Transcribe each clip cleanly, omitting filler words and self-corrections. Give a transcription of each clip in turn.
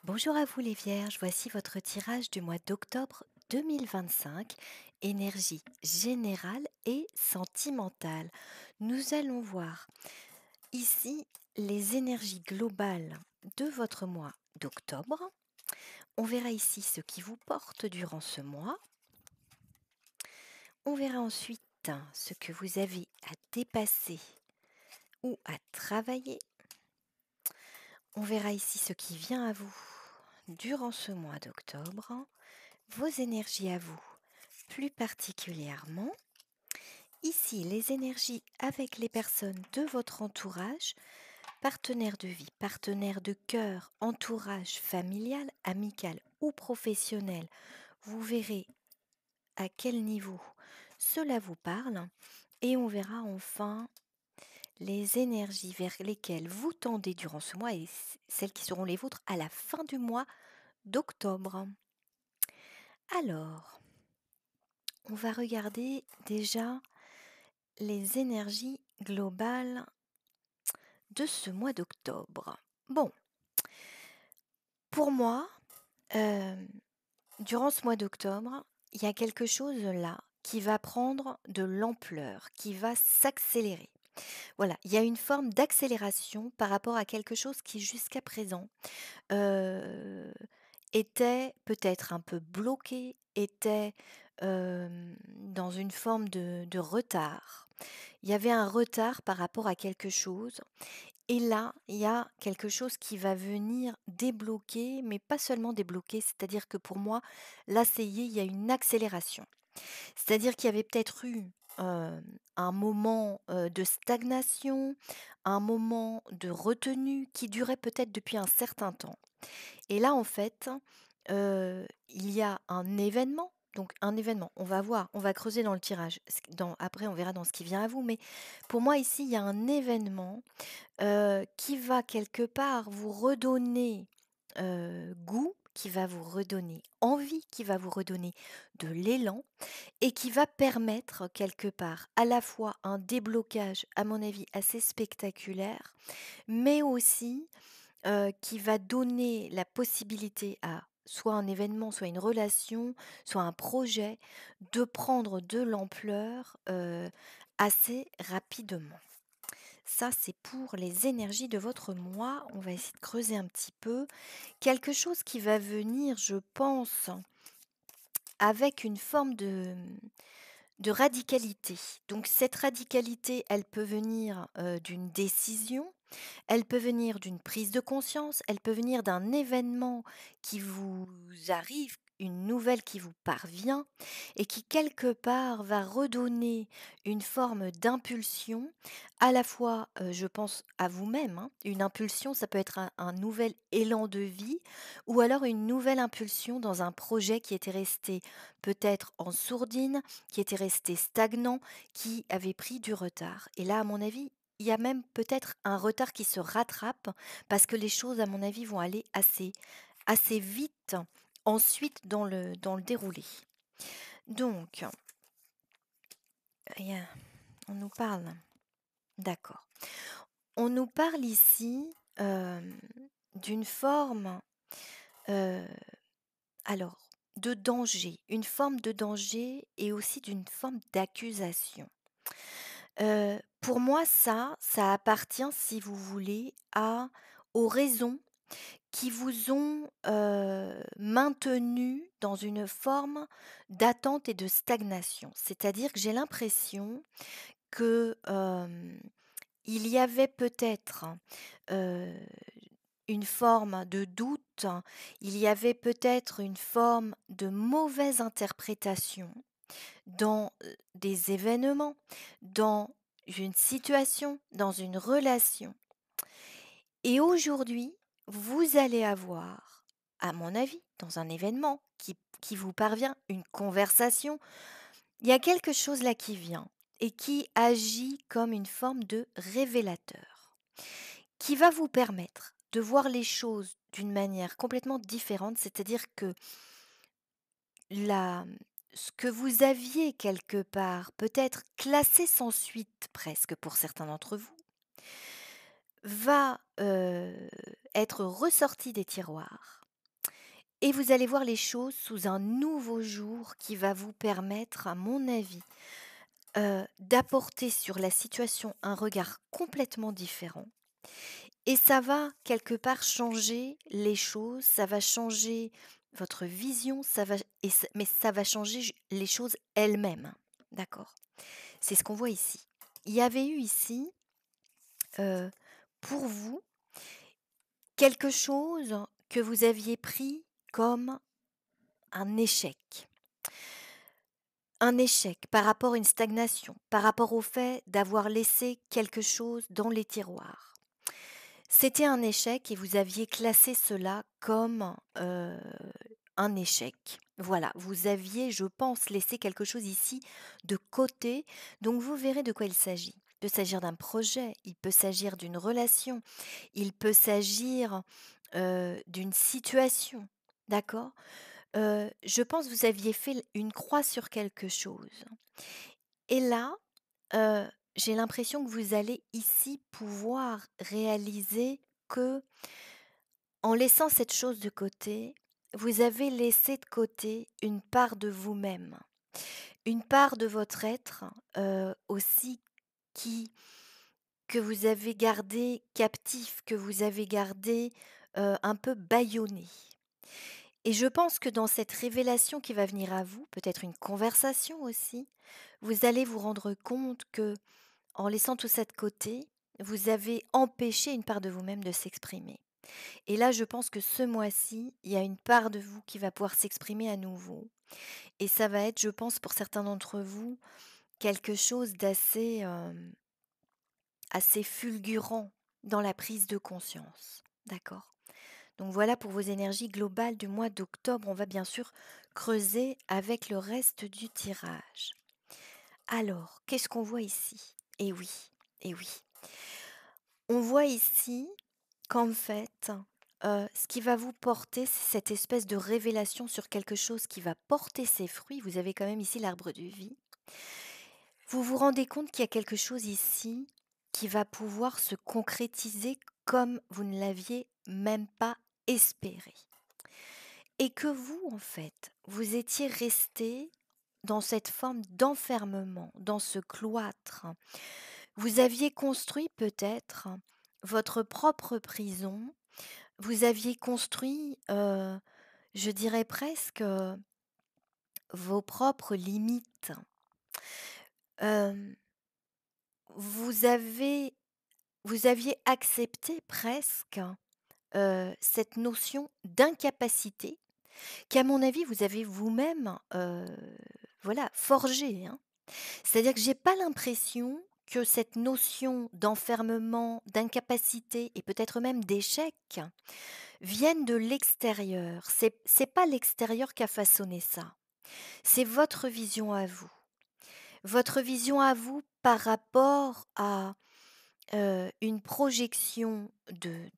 Bonjour à vous les Vierges, voici votre tirage du mois d'octobre 2025, énergie générale et sentimentale. Nous allons voir ici les énergies globales de votre mois d'octobre. On verra ici ce qui vous porte durant ce mois. On verra ensuite ce que vous avez à dépasser ou à travailler. On verra ici ce qui vient à vous durant ce mois d'octobre, vos énergies à vous plus particulièrement. Ici, les énergies avec les personnes de votre entourage, partenaires de vie, partenaires de cœur, entourage familial, amical ou professionnel. Vous verrez à quel niveau cela vous parle et on verra enfin les énergies vers lesquelles vous tendez durant ce mois et celles qui seront les vôtres à la fin du mois d'octobre. Alors, on va regarder déjà les énergies globales de ce mois d'octobre. Bon, pour moi, euh, durant ce mois d'octobre, il y a quelque chose là qui va prendre de l'ampleur, qui va s'accélérer. Voilà, il y a une forme d'accélération par rapport à quelque chose qui jusqu'à présent euh, était peut-être un peu bloqué, était dans une forme de retard. Il y avait un retard par rapport à quelque chose. Et là, il y a quelque chose qui va venir débloquer, mais pas seulement débloquer, c'est-à-dire que pour moi, là, ça y est, il y a une accélération. C'est-à-dire qu'il y avait peut-être eu euh, un moment de stagnation, un moment de retenue qui durait peut-être depuis un certain temps. Et là, en fait, il y a un événement. Donc un événement, on va voir, on va creuser dans le tirage. Après, on verra dans ce qui vient à vous. Mais pour moi, ici, il y a un événement qui va quelque part vous redonner goût, qui va vous redonner envie, qui va vous redonner de l'élan et qui va permettre quelque part à la fois un déblocage, à mon avis, assez spectaculaire, mais aussi qui va donner la possibilité à soit un événement, soit une relation, soit un projet, de prendre de l'ampleur assez rapidement. Ça, c'est pour les énergies de votre mois. On va essayer de creuser un petit peu. Quelque chose qui va venir, je pense, avec une forme de radicalité. Donc cette radicalité, elle peut venir d'une décision, elle peut venir d'une prise de conscience, elle peut venir d'un événement qui vous arrive, une nouvelle qui vous parvient et qui quelque part va redonner une forme d'impulsion, à la fois, je pense à vous-même, hein. Une impulsion, ça peut être un nouvel élan de vie ou alors une nouvelle impulsion dans un projet qui était resté peut-être en sourdine, qui était resté stagnant, qui avait pris du retard. Et là, à mon avis, il y a même peut-être un retard qui se rattrape parce que les choses, à mon avis, vont aller assez vite ensuite dans le déroulé. Donc, il y a- on nous parle, d'accord. On nous parle ici d'une forme, euh, alors, de danger, une forme de danger et aussi d'une forme d'accusation. Pour moi, ça appartient, si vous voulez, aux raisons qui vous ont, maintenu dans une forme d'attente et de stagnation. C'est-à-dire que j'ai l'impression que, il y avait peut-être, heu, une forme de doute, il y avait peut-être une forme de mauvaise interprétation dans, des événements, dans une situation, dans une relation. Et aujourd'hui, vous allez avoir, à mon avis, dans un événement qui vous parvient, une conversation, il y a quelque chose là qui vient et qui agit comme une forme de révélateur, qui va vous permettre de voir les choses d'une manière complètement différente, c'est-à-dire que la ce que vous aviez quelque part peut-être classé sans suite presque pour certains d'entre vous, va, être ressorti des tiroirs et vous allez voir les choses sous un nouveau jour qui va vous permettre, à mon avis, d'apporter sur la situation un regard complètement différent et ça va quelque part changer les choses, ça va changer votre vision, ça va mais ça va changer les choses elles-mêmes, d'accord? C'est ce qu'on voit ici. Il y avait eu ici, heu, pour vous, quelque chose que vous aviez pris comme un échec. Un échec par rapport à une stagnation, par rapport au fait d'avoir laissé quelque chose dans les tiroirs. C'était un échec et vous aviez classé cela comme, un échec. Voilà, vous aviez, je pense, laissé quelque chose ici de côté, donc vous verrez de quoi il s'agit. Il peut s'agir d'un projet, il peut s'agir d'une relation, il peut s'agir, d'une situation, d'accord? Je pense que vous aviez fait une croix sur quelque chose et là, heu, j'ai l'impression que vous allez ici pouvoir réaliser que, en laissant cette chose de côté, vous avez laissé de côté une part de vous-même, une part de votre être, aussi qui que vous avez gardé captif, que vous avez gardé, un peu bâillonné. Et je pense que dans cette révélation qui va venir à vous, peut-être une conversation aussi, vous allez vous rendre compte que, en laissant tout ça de côté, vous avez empêché une part de vous-même de s'exprimer. Et là, je pense que ce mois-ci, il y a une part de vous qui va pouvoir s'exprimer à nouveau. Et ça va être, je pense, pour certains d'entre vous, quelque chose d'assez assez fulgurant dans la prise de conscience. D'accord? Donc voilà pour vos énergies globales du mois d'octobre. On va bien sûr creuser avec le reste du tirage. Alors, qu'est-ce qu'on voit ici? Eh oui, eh oui. On voit ici qu'en fait, ce qui va vous porter, c'est cette espèce de révélation sur quelque chose qui va porter ses fruits. Vous avez quand même ici l'arbre de vie. Vous vous rendez compte qu'il y a quelque chose ici qui va pouvoir se concrétiser comme vous ne l'aviez même pas espéré. Et que vous, en fait, vous étiez resté dans cette forme d'enfermement, dans ce cloître. Vous aviez construit peut-être votre propre prison, vous aviez construit, je dirais presque, vos propres limites. Hem, vous avez vous aviez accepté presque, cette notion d'incapacité qu'à mon avis vous avez vous-même, voilà, forgée, hein. C'est-à-dire que j'ai pas l'impression que cette notion d'enfermement, d'incapacité et peut-être même d'échec viennent de l'extérieur. C'est pas l'extérieur qui a façonné ça. C'est votre vision à vous. Votre vision à vous par rapport à, une projection de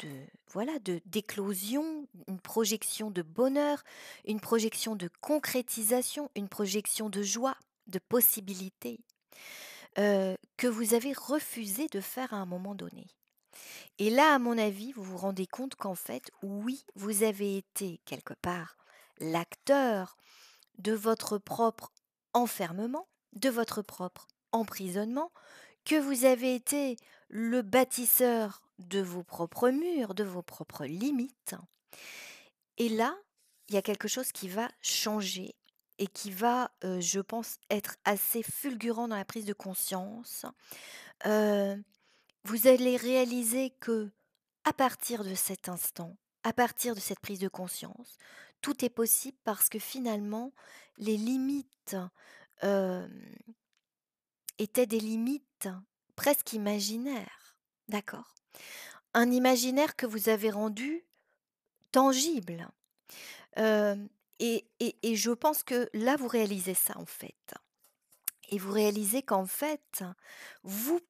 voilà, d'éclosion, une projection de bonheur, une projection de concrétisation, une projection de joie, de possibilité, que vous avez refusé de faire à un moment donné. Et là, à mon avis, vous vous rendez compte qu'en fait, oui, vous avez été quelque part l'acteur de votre propre enfermement, de votre propre emprisonnement, que vous avez été le bâtisseur de vos propres murs, de vos propres limites. Et là, il y a quelque chose qui va changer et qui va, je pense, être assez fulgurant dans la prise de conscience. Heu, Vous allez réaliser que, à partir de cet instant, à partir de cette prise de conscience, tout est possible parce que finalement, les limites, hem, étaient des limites presque imaginaires, d'accord? Un imaginaire que vous avez rendu tangible, hem et je pense que là, vous réalisez ça, en fait. Et vous réalisez qu'en fait, vous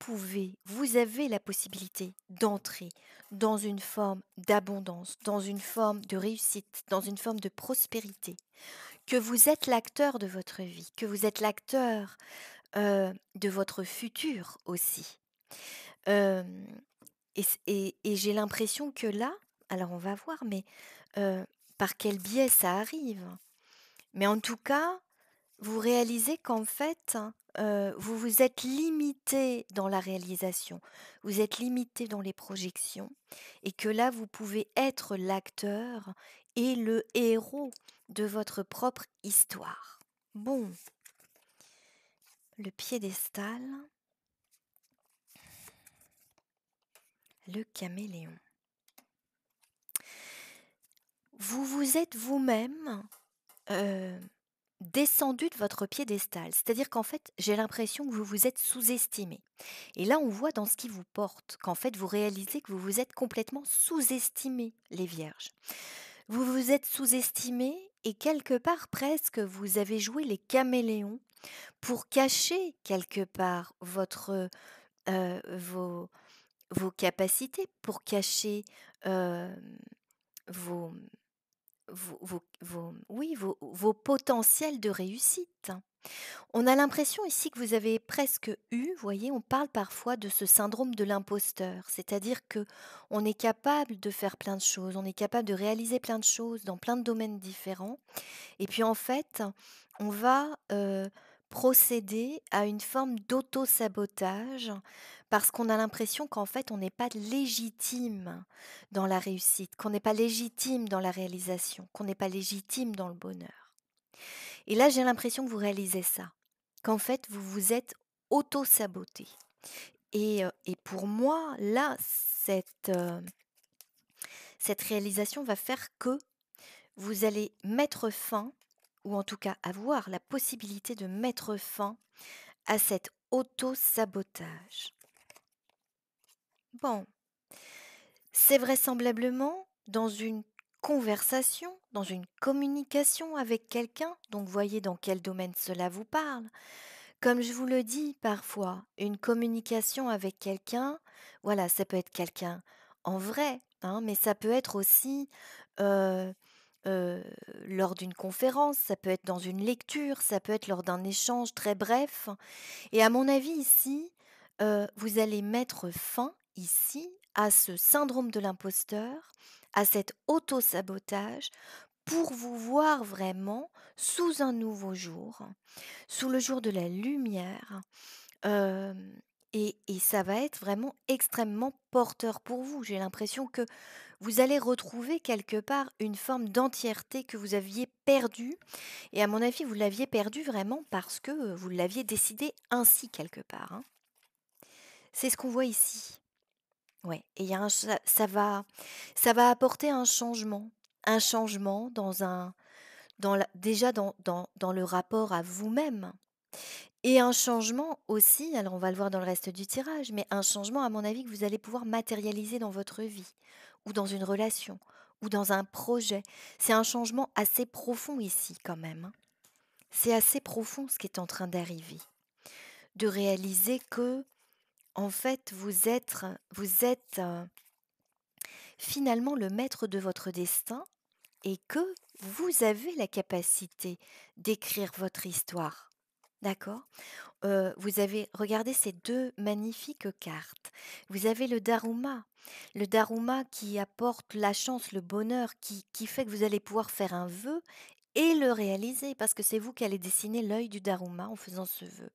avez la possibilité d'entrer dans une forme d'abondance, dans une forme de réussite, dans une forme de prospérité, que vous êtes l'acteur de votre vie, que vous êtes l'acteur, de votre futur aussi. Hem Et j'ai l'impression que là, alors on va voir, mais, par quel biais ça arrive. Mais en tout cas, vous réalisez qu'en fait, vous vous êtes limité dans la réalisation, vous êtes limité dans les projections et que là, vous pouvez être l'acteur et le héros de votre propre histoire. Bon, le piédestal, le caméléon. Vous vous êtes vous-même, heu descendu de votre piédestal. C'est-à-dire qu'en fait, j'ai l'impression que vous vous êtes sous-estimé. Et là, on voit dans ce qui vous porte qu'en fait, vous réalisez que vous vous êtes complètement sous-estimé, les vierges. Vous vous êtes sous-estimé et quelque part presque, vous avez joué les caméléons pour cacher quelque part vos, vos capacités, pour cacher euh, vos, vos potentiels de réussite. On a l'impression ici que vous avez presque eu, vous voyez, on parle parfois de ce syndrome de l'imposteur, c'est-à-dire que on est capable de faire plein de choses, on est capable de réaliser plein de choses dans plein de domaines différents, et puis en fait, on va procéder à une forme d'auto-sabotage parce qu'on a l'impression qu'en fait, on n'est pas légitime dans la réussite, qu'on n'est pas légitime dans la réalisation, qu'on n'est pas légitime dans le bonheur. Et là, j'ai l'impression que vous réalisez ça, qu'en fait, vous vous êtes auto-saboté. Et pour moi, là, cette réalisation va faire que vous allez mettre fin, ou en tout cas avoir la possibilité de mettre fin à cet auto-sabotage. Bon, c'est vraisemblablement dans une conversation, dans une communication avec quelqu'un, donc voyez dans quel domaine cela vous parle. Comme je vous le dis parfois, une communication avec quelqu'un, voilà, ça peut être quelqu'un en vrai, hein, mais ça peut être aussi euh, euh, lors d'une conférence, ça peut être dans une lecture, ça peut être lors d'un échange très bref. Et à mon avis, ici, vous allez mettre fin, ici, à ce syndrome de l'imposteur, à cet auto-sabotage, pour vous voir vraiment sous un nouveau jour, sous le jour de la lumière. Et ça va être vraiment extrêmement porteur pour vous. J'ai l'impression que vous allez retrouver quelque part une forme d'entièreté que vous aviez perdue. Et à mon avis, vous l'aviez perdue vraiment parce que vous l'aviez décidé ainsi quelque part, hein. C'est ce qu'on voit ici. Ouais. Et il y a ça va apporter un changement déjà dans le rapport à vous-même. Et un changement aussi, alors on va le voir dans le reste du tirage, mais un changement à mon avis que vous allez pouvoir matérialiser dans votre vie, ou dans une relation, ou dans un projet. C'est un changement assez profond ici quand même, hein. C'est assez profond ce qui est en train d'arriver. De réaliser que, en fait, vous êtes finalement le maître de votre destin et que vous avez la capacité d'écrire votre histoire. D'accord? Vous avez regardé ces deux magnifiques cartes. Vous avez le Daruma qui apporte la chance, le bonheur, qui fait que vous allez pouvoir faire un vœu et le réaliser, parce que c'est vous qui allez dessiner l'œil du Daruma en faisant ce vœu.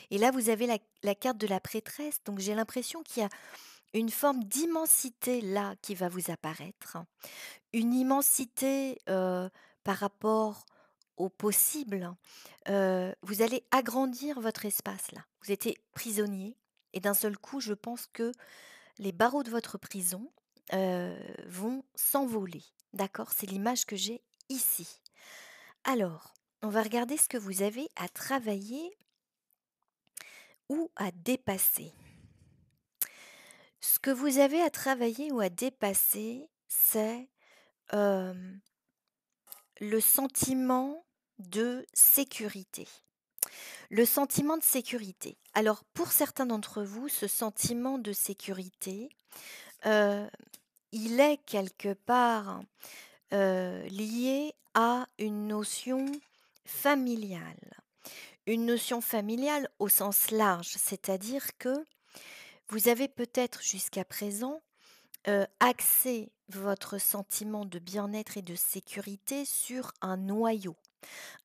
Et là, vous avez la carte de la prêtresse, donc j'ai l'impression qu'il y a une forme d'immensité là qui va vous apparaître, une immensité par rapport au possible. Vous allez agrandir votre espace là. Vous étiez prisonnier et d'un seul coup, je pense que les barreaux de votre prison vont s'envoler. D'accord? C'est l'image que j'ai ici. Alors, on va regarder ce que vous avez à travailler ou à dépasser. Ce que vous avez à travailler ou à dépasser, c'est euh, le sentiment de sécurité. Le sentiment de sécurité. Alors, pour certains d'entre vous, ce sentiment de sécurité, euh, il est quelque part lié à une notion familiale. Une notion familiale au sens large, c'est-à-dire que vous avez peut-être jusqu'à présent axer votre sentiment de bien-être et de sécurité sur un noyau.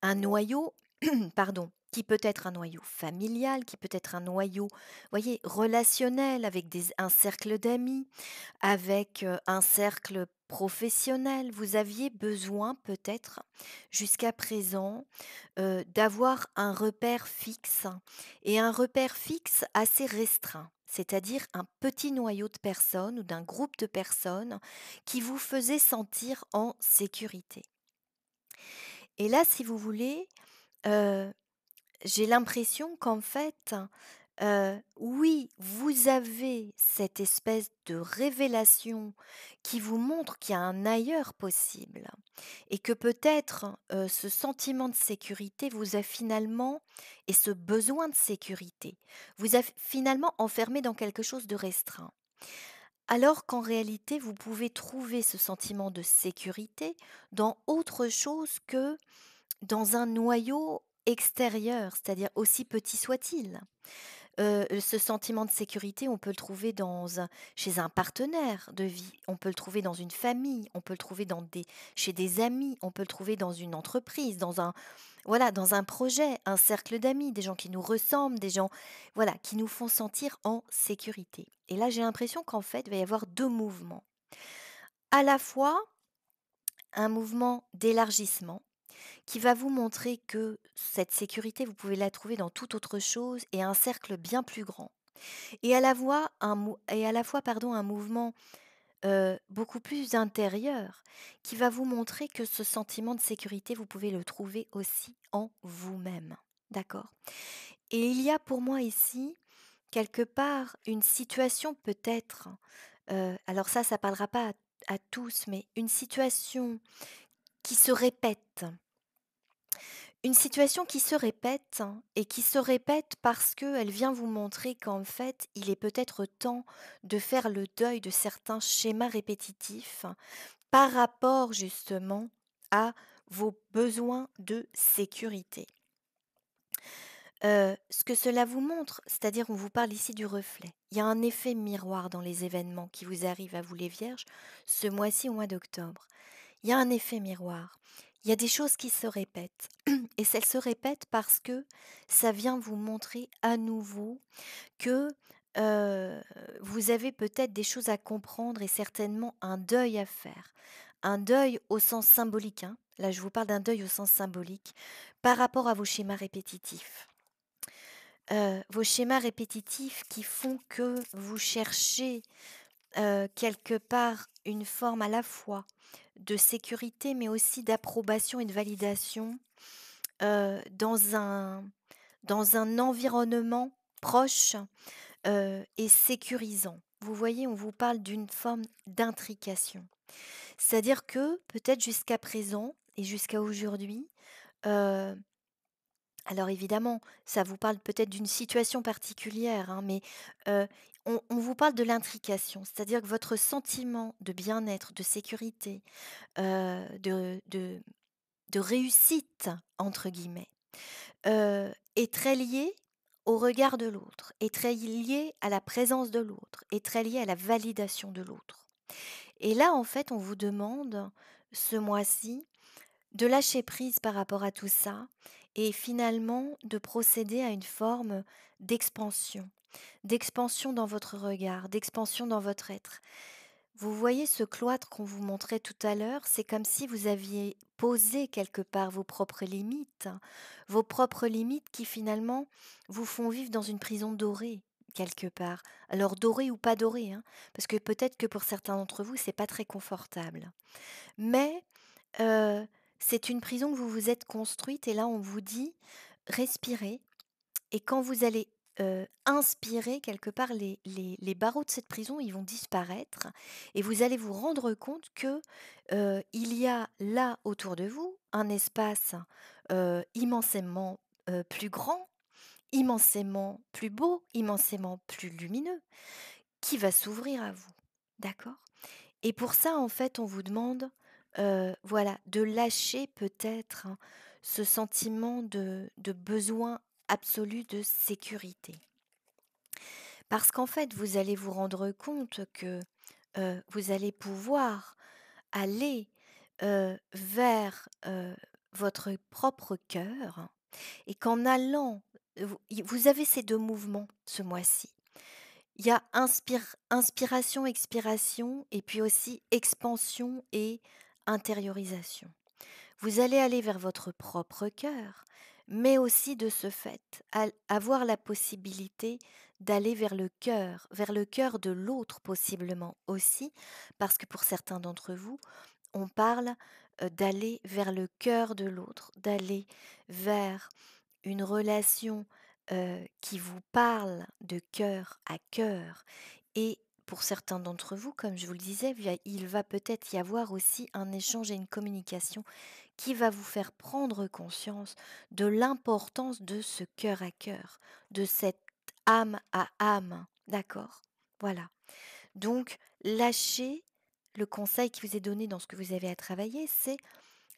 Un noyau, pardon, qui peut être un noyau familial, qui peut être un noyau, voyez, relationnel avec un cercle d'amis, avec, un cercle professionnel. Vous aviez besoin peut-être jusqu'à présent, d'avoir un repère fixe et un repère fixe assez restreint. C'est-à-dire un petit noyau de personnes ou d'un groupe de personnes qui vous faisait sentir en sécurité. Et là, si vous voulez, heu j'ai l'impression qu'en fait, oui, vous avez cette espèce de révélation qui vous montre qu'il y a un ailleurs possible et que peut-être, ce sentiment de sécurité vous a finalement et ce besoin de sécurité vous a finalement enfermé dans quelque chose de restreint. Alors qu'en réalité, vous pouvez trouver ce sentiment de sécurité dans autre chose que dans un noyau extérieur, c'est-à-dire aussi petit soit-il. Ce sentiment de sécurité, on peut le trouver chez un partenaire de vie, on peut le trouver dans une famille, on peut le trouver chez des amis, on peut le trouver dans une entreprise, dans un projet, un cercle d'amis, des gens qui nous ressemblent, des gens, voilà, qui nous font sentir en sécurité. Et là, j'ai l'impression qu'en fait, il va y avoir 2 mouvements. À la fois, un mouvement d'élargissement qui va vous montrer que cette sécurité, vous pouvez la trouver dans toute autre chose et un cercle bien plus grand. Et à la fois, pardon, un mouvement, beaucoup plus intérieur qui va vous montrer que ce sentiment de sécurité, vous pouvez le trouver aussi en vous-même. D'accord? Et il y a pour moi ici, quelque part, une situation peut-être, alors ça parlera pas à tous, mais une situation qui se répète. Une situation qui se répète et qui se répète parce qu'elle vient vous montrer qu'en fait, il est peut-être temps de faire le deuil de certains schémas répétitifs par rapport justement à vos besoins de sécurité. Ce que cela vous montre, c'est-à-dire on vous parle ici du reflet. Il y a un effet miroir dans les événements qui vous arrivent à vous les vierges ce mois-ci au mois d'octobre. Il y a un effet miroir. Il y a des choses qui se répètent et elles se répètent parce que ça vient vous montrer à nouveau que, heu, vous avez peut-être des choses à comprendre et certainement un deuil à faire. Un deuil au sens symbolique, hein. Là, je vous parle d'un deuil au sens symbolique par rapport à vos schémas répétitifs. Vos schémas répétitifs qui font que vous cherchez quelque part une forme à la fois de sécurité, mais aussi d'approbation et de validation, dans un environnement proche, et sécurisant. Vous voyez, on vous parle d'une forme d'intrication. C'est-à-dire que peut-être jusqu'à présent et jusqu'à aujourd'hui, heu alors évidemment, ça vous parle peut-être d'une situation particulière, hein, mais on vous parle de l'intrication, c'est-à-dire que votre sentiment de bien-être, de sécurité, de «réussite» entre guillemets, est très lié au regard de l'autre, est très lié à la présence de l'autre, est très lié à la validation de l'autre. Et là, en fait, on vous demande, ce mois-ci, de lâcher prise par rapport à tout ça et finalement de procéder à une forme d'expansion. D'expansion dans votre regard, d'expansion dans votre être. Vous voyez ce cloître qu'on vous montrait tout à l'heure, c'est comme si vous aviez posé quelque part vos propres limites qui finalement vous font vivre dans une prison dorée quelque part. Alors dorée ou pas dorée, hein, parce que peut-être que pour certains d'entre vous, c'est pas très confortable. Mais Heu, c'est une prison que vous vous êtes construite et là, on vous dit: «Respirez» et quand vous allez, inspirer quelque part les barreaux de cette prison, ils vont disparaître et vous allez vous rendre compte que, il y a là, autour de vous, un espace, immensément, plus grand, immensément plus beau, immensément plus lumineux qui va s'ouvrir à vous. D'accord? Et pour ça, en fait, on vous demande, voilà, de lâcher peut-être ce sentiment de besoin absolu de sécurité. Parce qu'en fait, vous allez vous rendre compte que, vous allez pouvoir aller, vers, votre propre cœur et qu'en allant, vous avez ces 2 mouvements ce mois-ci. Il y a inspiration, expiration et puis aussi expansion et intériorisation. Vous allez aller vers votre propre cœur, mais aussi de ce fait, avoir la possibilité d'aller vers le cœur de l'autre possiblement aussi, parce que pour certains d'entre vous, on parle d'aller vers le cœur de l'autre, d'aller vers une relation qui vous parle de cœur à cœur. Et pour certains d'entre vous, comme je vous le disais, il va peut-être y avoir aussi un échange et une communication qui va vous faire prendre conscience de l'importance de ce cœur à cœur, de cette âme à âme. D'accord. Voilà. Donc, lâchez le conseil qui vous est donné dans ce que vous avez à travailler, c'est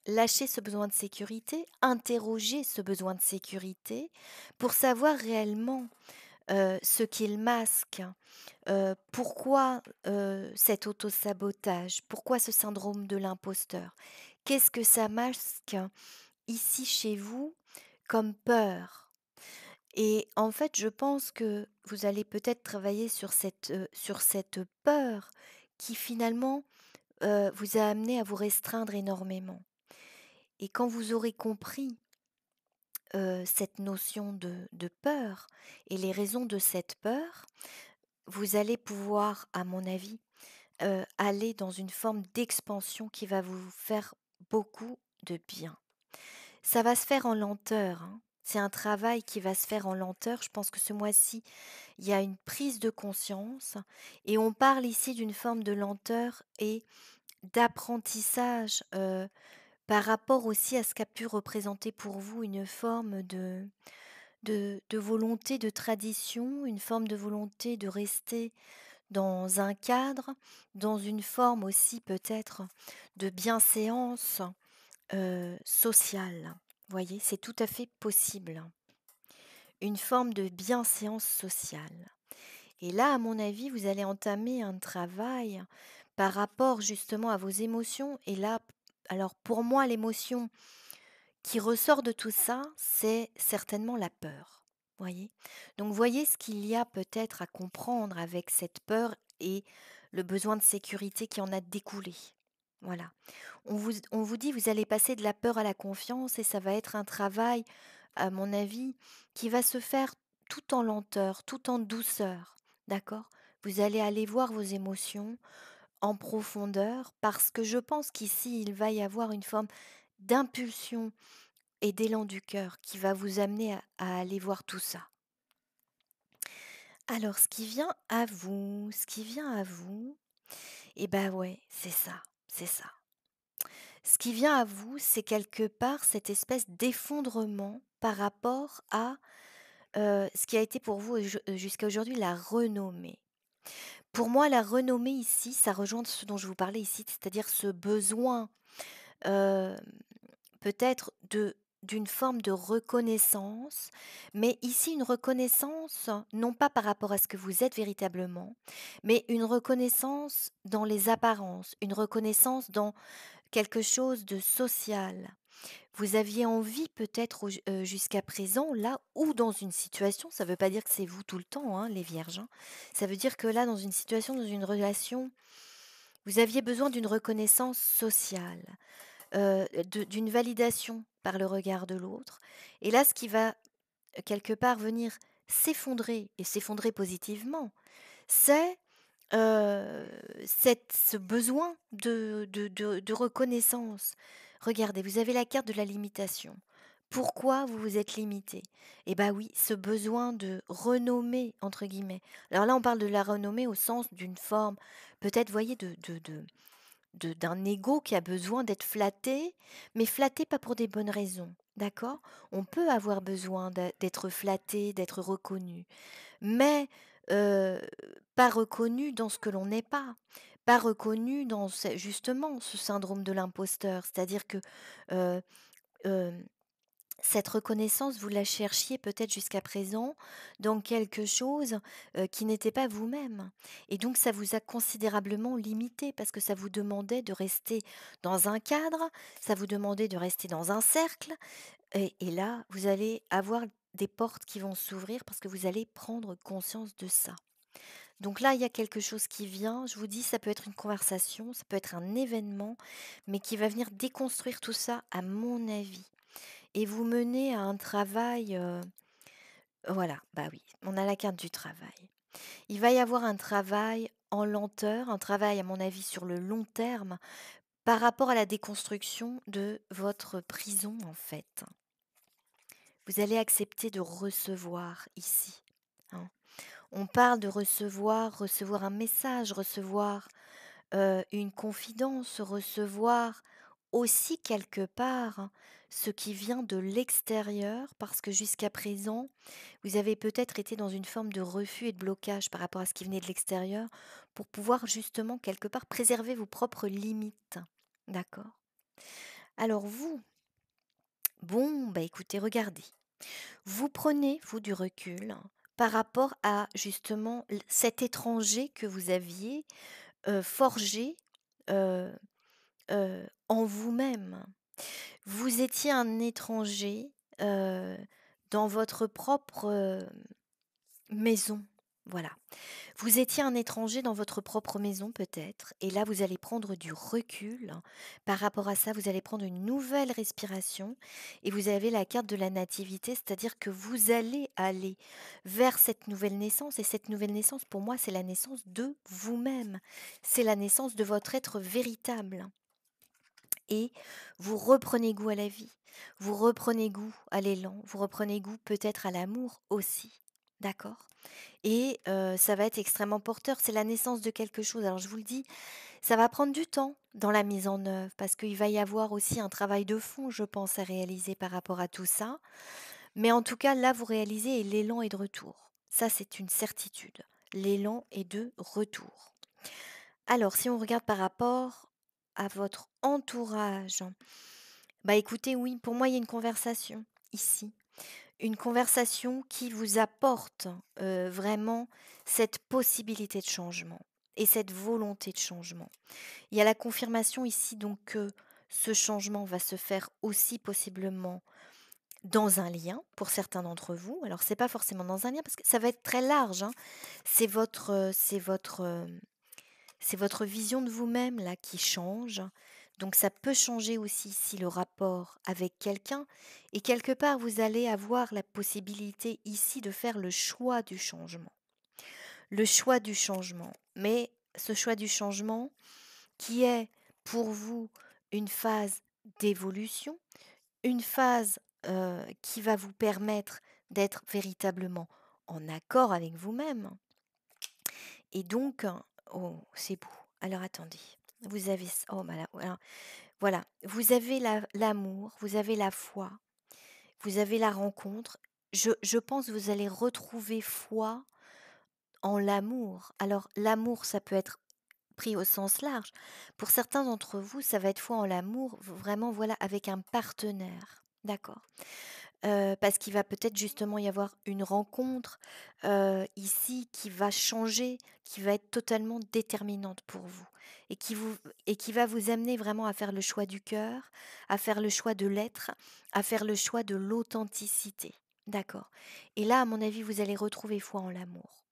lâcher ce besoin de sécurité, interroger ce besoin de sécurité pour savoir réellement ce qu'il masque. Pourquoi, cet autosabotage? Pourquoi ce syndrome de l'imposteur? Qu'est-ce que ça masque ici chez vous comme peur? Et en fait, je pense que vous allez peut-être travailler sur cette peur qui finalement, vous a amené à vous restreindre énormément. Et quand vous aurez compris, cette notion de peur et les raisons de cette peur, vous allez pouvoir, à mon avis, aller dans une forme d'expansion qui va vous faire beaucoup de bien. Ça va se faire en lenteur, hein. C'est un travail qui va se faire en lenteur. Je pense que ce mois-ci, il y a une prise de conscience et on parle ici d'une forme de lenteur et d'apprentissage, par rapport aussi à ce qu'a pu représenter pour vous une forme de volonté de tradition, une forme de volonté de rester dans un cadre, dans une forme aussi peut-être de bienséance, sociale. Voyez? C'est tout à fait possible. Une forme de bienséance sociale. Et là, à mon avis, vous allez entamer un travail par rapport justement à vos émotions et là, alors pour moi, l'émotion qui ressort de tout ça, c'est certainement la peur. Voyez? Donc voyez ce qu'il y a peut-être à comprendre avec cette peur et le besoin de sécurité qui en a découlé. Voilà. On vous dit vous allez passer de la peur à la confiance et ça va être un travail, à mon avis, qui va se faire tout en lenteur, tout en douceur. D'accord? Vous allez aller voir vos émotions en profondeur parce que je pense qu'ici, il va y avoir une forme d'impulsion et d'élan du cœur qui va vous amener à aller voir tout ça. Alors ce qui vient à vous, et ben ouais, c'est ça, c'est ça. Ce qui vient à vous, c'est quelque part cette espèce d'effondrement par rapport à, ce qui a été pour vous jusqu'à aujourd'hui la renommée. Pour moi, la renommée ici, ça rejoint ce dont je vous parlais ici, c'est-à-dire ce besoin, hem peut-être d'une forme de reconnaissance, mais ici une reconnaissance, non pas par rapport à ce que vous êtes véritablement, mais une reconnaissance dans les apparences, une reconnaissance dans quelque chose de social. Vous aviez envie peut-être jusqu'à présent, là, ou dans une situation, ça ne veut pas dire que c'est vous tout le temps, hein, les vierges, hein. Ça veut dire que là, dans une situation, dans une relation, vous aviez besoin d'une reconnaissance sociale d'une validation par le regard de l'autre. Et là, ce qui va, quelque part venir s'effondrer et s'effondrer positivement, c'est, ce besoin de reconnaissance. Regardez, vous avez la carte de la limitation. Pourquoi vous vous êtes limité? Eh ben oui, ce besoin de «renommée» entre guillemets. Alors là, on parle de la renommée au sens d'une forme peut-être, voyez, d'un ego qui a besoin d'être flatté, mais flatté pas pour des bonnes raisons, d'accord? On peut avoir besoin d'être flatté, d'être reconnu, mais heu, pas reconnu dans ce que l'on n'est pas. Pas reconnu dans justement ce syndrome de l'imposteur. C'est-à-dire que, heu, hem Cette reconnaissance, vous la cherchiez peut-être jusqu'à présent dans quelque chose, qui n'était pas vous-même et donc ça vous a considérablement limité parce que ça vous demandait de rester dans un cadre, ça vous demandait de rester dans un cercle et là, vous allez avoir des portes qui vont s'ouvrir parce que vous allez prendre conscience de ça. Donc là, il y a quelque chose qui vient, je vous dis, ça peut être une conversation, ça peut être un événement, mais qui va venir déconstruire tout ça à mon avis et vous mener à un travail, voilà, bah oui, on a la carte du travail. Il va y avoir un travail en lenteur, un travail à mon avis sur le long terme par rapport à la déconstruction de votre prison en fait. Vous allez accepter de recevoir ici, hein. On parle de recevoir, recevoir un message, recevoir, une confidence, recevoir aussi quelque part ce qui vient de l'extérieur parce que jusqu'à présent, vous avez peut-être été dans une forme de refus et de blocage par rapport à ce qui venait de l'extérieur pour pouvoir justement quelque part préserver vos propres limites. D'accord? Alors vous, bon, bah écoutez, regardez. Vous prenez, vous, du recul par rapport à justement cet étranger que vous aviez forgé en vous-même. Vous étiez un étranger dans votre propre maison. Voilà. Vous étiez un étranger dans votre propre maison peut-être, et là vous allez prendre du recul. Par rapport à ça, vous allez prendre une nouvelle respiration et vous avez la carte de la nativité, c'est-à-dire que vous allez aller vers cette nouvelle naissance et cette nouvelle naissance pour moi c'est la naissance de vous-même. C'est la naissance de votre être véritable et vous reprenez goût à la vie, vous reprenez goût à l'élan, vous reprenez goût peut-être à l'amour aussi. D'accord? Et ça va être extrêmement porteur, c'est la naissance de quelque chose. Alors je vous le dis, ça va prendre du temps dans la mise en œuvre parce qu'il va y avoir aussi un travail de fond, je pense, à réaliser par rapport à tout ça. Mais en tout cas, là, vous réalisez et l'élan est de retour. Ça, c'est une certitude. L'élan est de retour. Alors, si on regarde par rapport à votre entourage, bah écoutez, oui, pour moi, il y a une conversation ici. Une conversation qui vous apporte, vraiment cette possibilité de changement et cette volonté de changement. Il y a la confirmation ici donc que ce changement va se faire aussi possiblement dans un lien pour certains d'entre vous. Alors c'est pas forcément dans un lien parce que ça va être très large, hein. C'est votre vision de vous-même là qui change. Donc ça peut changer aussi ici le rapport avec quelqu'un et quelque part vous allez avoir la possibilité ici de faire le choix du changement. Le choix du changement. Mais ce choix du changement qui est pour vous une phase d'évolution, une phase qui va vous permettre d'être véritablement en accord avec vous-même et donc oh, c'est beau. Alors attendez, vous avez oh bah là, voilà, vous avez l'amour, vous avez la foi, vous avez la rencontre. Je pense que vous allez retrouver foi en l'amour. Alors l'amour, ça peut être pris au sens large. Pour certains d'entre vous, ça va être foi en l'amour, vraiment, voilà, avec un partenaire. D'accord? Parce qu'il va peut-être justement y avoir une rencontre, ici qui va changer, qui va être totalement déterminante pour vous et qui va vous amener vraiment à faire le choix du cœur, à faire le choix de l'être, à faire le choix de l'authenticité. D'accord? Et là, à mon avis, vous allez retrouver foi en l'amour.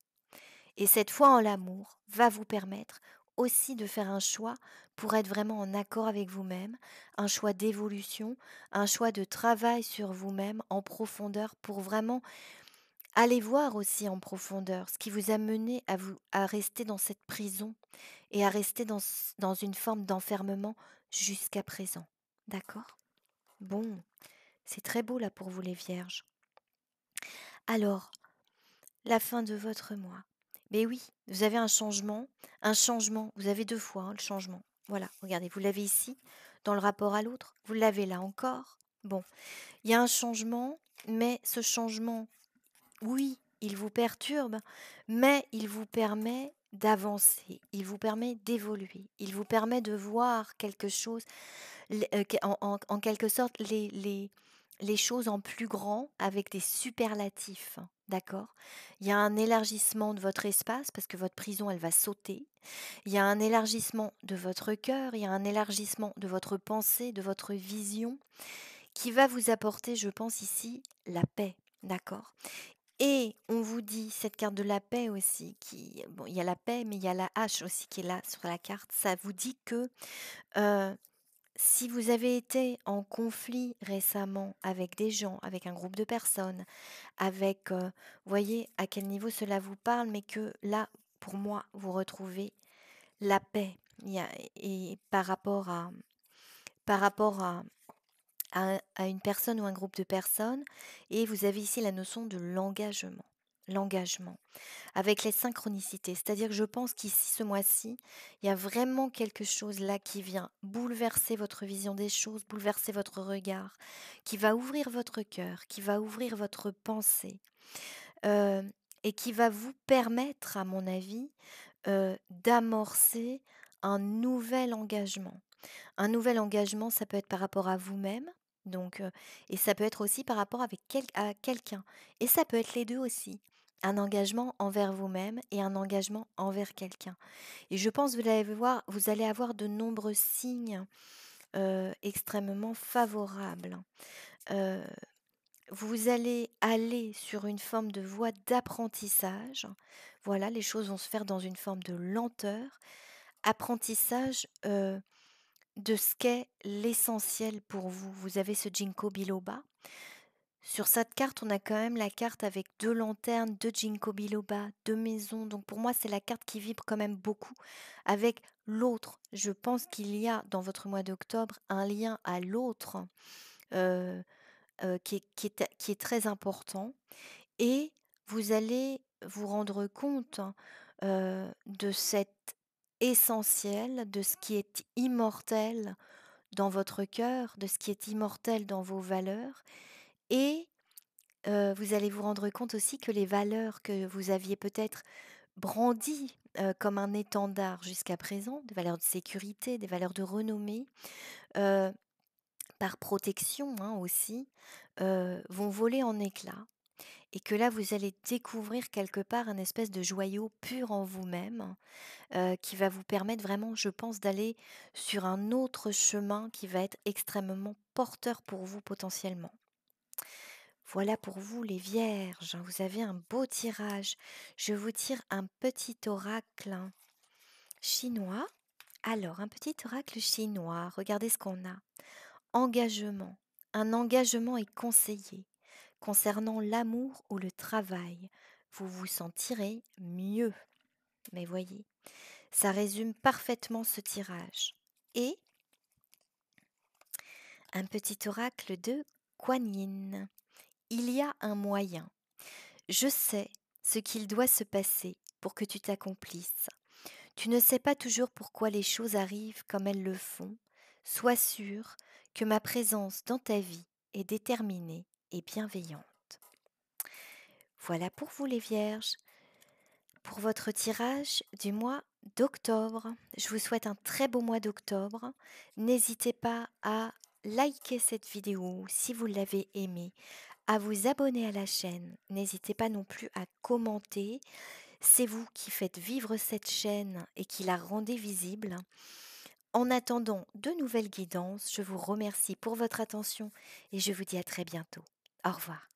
Et cette foi en l'amour va vous permettre aussi de faire un choix pour être vraiment en accord avec vous-même, un choix d'évolution, un choix de travail sur vous-même en profondeur pour vraiment aller voir aussi en profondeur ce qui vous a mené à rester dans cette prison et à rester dans une forme d'enfermement jusqu'à présent. D'accord? Bon, c'est très beau là pour vous les vierges. Alors, la fin de votre mois. Mais oui, vous avez un changement, vous avez 2 fois, hein, le changement. Voilà, regardez, vous l'avez ici, dans le rapport à l'autre, vous l'avez là encore. Bon, il y a un changement, mais ce changement, oui, il vous perturbe, mais il vous permet d'avancer, il vous permet d'évoluer, il vous permet de voir quelque chose, en quelque sorte, les choses en plus grand avec des superlatifs, d'accord? Il y a un élargissement de votre espace parce que votre prison, elle va sauter. Il y a un élargissement de votre cœur, il y a un élargissement de votre pensée, de votre vision qui va vous apporter, je pense ici, la paix, d'accord? Et on vous dit, cette carte de la paix aussi, qui, bon, il y a la paix, mais il y a la hache aussi qui est là sur la carte. Ça vous dit que euh, si vous avez été en conflit récemment avec des gens, avec un groupe de personnes, avec, voyez à quel niveau cela vous parle, mais que là, pour moi, vous retrouvez la paix. Et par rapport à une personne ou un groupe de personnes, et vous avez ici la notion de l'engagement. L'engagement avec les synchronicités. C'est-à-dire que je pense qu'ici, ce mois-ci, il y a vraiment quelque chose là qui vient bouleverser votre vision des choses, bouleverser votre regard, qui va ouvrir votre cœur, qui va ouvrir votre pensée, euh, et qui va vous permettre, à mon avis, d'amorcer un nouvel engagement. Un nouvel engagement, ça peut être par rapport à vous-même, donc et ça peut être aussi par rapport avec à quelqu'un. Et ça peut être les 2 aussi. Un engagement envers vous-même et un engagement envers quelqu'un. Et je pense vous allez avoir de nombreux signes, extrêmement favorables. Heu, vous allez aller sur une forme de voie d'apprentissage. Voilà, les choses vont se faire dans une forme de lenteur. Apprentissage, de ce qu'est l'essentiel pour vous. Vous avez ce ginkgo biloba. Sur cette carte, on a quand même la carte avec 2 lanternes, 2 ginkgo biloba, 2 maisons. Donc pour moi, c'est la carte qui vibre quand même beaucoup avec l'autre. Je pense qu'il y a dans votre mois d'octobre un lien à l'autre, heu qui est très important, et vous allez vous rendre compte, de cet essentiel, de ce qui est immortel dans votre cœur, de ce qui est immortel dans vos valeurs, et vous allez vous rendre compte aussi que les valeurs que vous aviez peut-être brandies, comme un étendard jusqu'à présent, des valeurs de sécurité, des valeurs de renommée, heu, par protection, hein, aussi, vont voler en éclats, et que là, vous allez découvrir quelque part un espèce de joyau pur en vous-même, qui va vous permettre vraiment, je pense, d'aller sur un autre chemin qui va être extrêmement porteur pour vous potentiellement. Voilà pour vous les vierges, vous avez un beau tirage. Je vous tire un petit oracle chinois. Alors, un petit oracle chinois, regardez ce qu'on a. Engagement. Un engagement est conseillé concernant l'amour ou le travail. Vous vous sentirez mieux. Mais voyez, ça résume parfaitement ce tirage. Et un petit oracle de Kuan Yin. Il y a un moyen. Je sais ce qu'il doit se passer pour que tu t'accomplisses. Tu ne sais pas toujours pourquoi les choses arrivent comme elles le font. Sois sûr que ma présence dans ta vie est déterminée et bienveillante. Voilà pour vous les vierges, pour votre tirage du mois d'octobre. Je vous souhaite un très beau mois d'octobre. N'hésitez pas à liker cette vidéo si vous l'avez aimée, à vous abonner à la chaîne. N'hésitez pas non plus à commenter. C'est vous qui faites vivre cette chaîne et qui la rendez visible. En attendant de nouvelles guidances, je vous remercie pour votre attention et je vous dis à très bientôt. Au revoir.